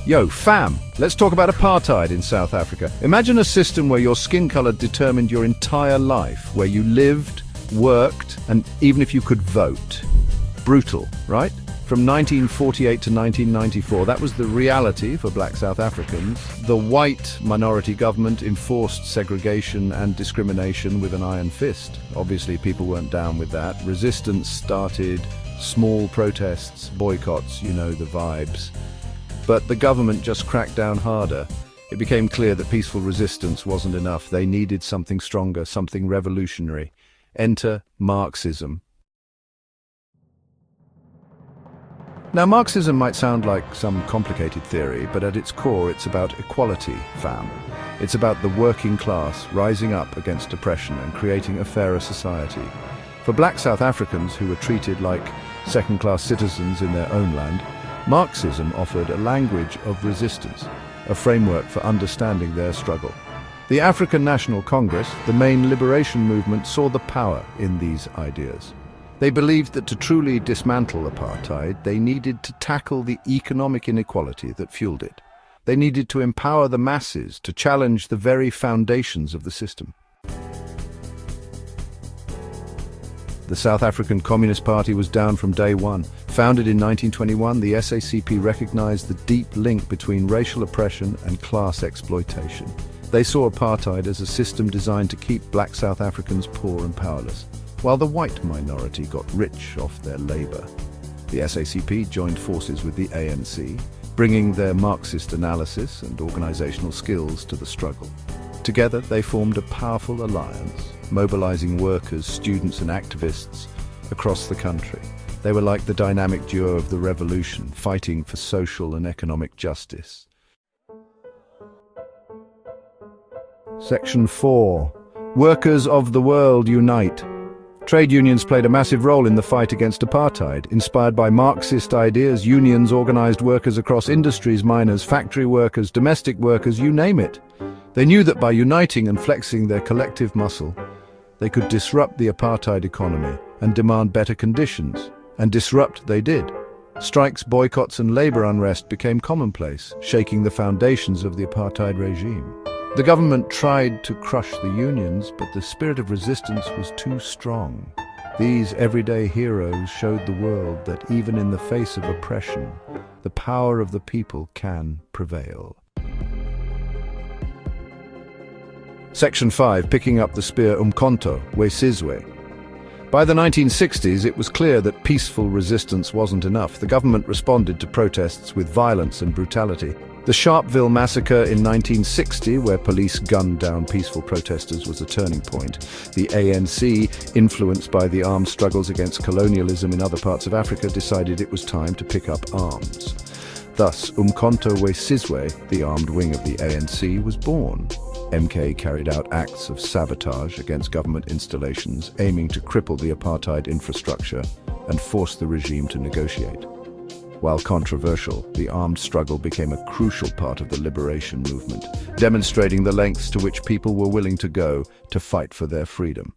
Yo, fam, let's talk about apartheid in South Africa. Imagine a system where your skin color determined your entire life, where you lived, worked, and even if you could vote. Brutal, right? From 1948 to 1994, that was the reality for black South Africans. The white minority government enforced segregation and discrimination with an iron fist. Obviously, people weren't down with that. Resistance started, small protests, boycotts, you know the vibes. But the government just cracked down harder. It became clear that peaceful resistance wasn't enough. They needed something stronger, something revolutionary. Enter Marxism. Now, Marxism might sound like some complicated theory, but at its core it's about equality, fam. It's about the working class rising up against oppression and creating a fairer society. For black South Africans who were treated like second-class citizens in their own land, Marxism offered a language of resistance, a framework for understanding their struggle. The African National Congress, the main liberation movement, saw the power in these ideas. They believed that to truly dismantle apartheid, they needed to tackle the economic inequality that fueled it. They needed to empower the masses to challenge the very foundations of the system. The South African Communist Party was down from day one. Founded in 1921, the SACP recognized the deep link between racial oppression and class exploitation. They saw apartheid as a system designed to keep black South Africans poor and powerless, while the white minority got rich off their labor. The SACP joined forces with the ANC, bringing their Marxist analysis and organizational skills to the struggle. Together, they formed a powerful alliance, mobilizing workers, students, and activists across the country. They were like the dynamic duo of the revolution, fighting for social and economic justice. Section 4. Workers of the world unite. Trade unions played a massive role in the fight against apartheid. Inspired by Marxist ideas, unions organized workers across industries, miners, factory workers, domestic workers, you name it. They knew that by uniting and flexing their collective muscle, they could disrupt the apartheid economy and demand better conditions. And disrupt they did. Strikes, boycotts, and labor unrest became commonplace, shaking the foundations of the apartheid regime. The government tried to crush the unions, but the spirit of resistance was too strong. These everyday heroes showed the world that even in the face of oppression, the power of the people can prevail. Section 5. Picking up the spear Umkhonto, Sizwe. By the 1960s, it was clear that peaceful resistance wasn't enough. The government responded to protests with violence and brutality. The Sharpeville massacre in 1960, where police gunned down peaceful protesters, was a turning point. The ANC, influenced by the armed struggles against colonialism in other parts of Africa, decided it was time to pick up arms. Thus, Umkhonto Sizwe, the armed wing of the ANC, was born. MK carried out acts of sabotage against government installations, aiming to cripple the apartheid infrastructure and force the regime to negotiate. While controversial, the armed struggle became a crucial part of the liberation movement, demonstrating the lengths to which people were willing to go to fight for their freedom.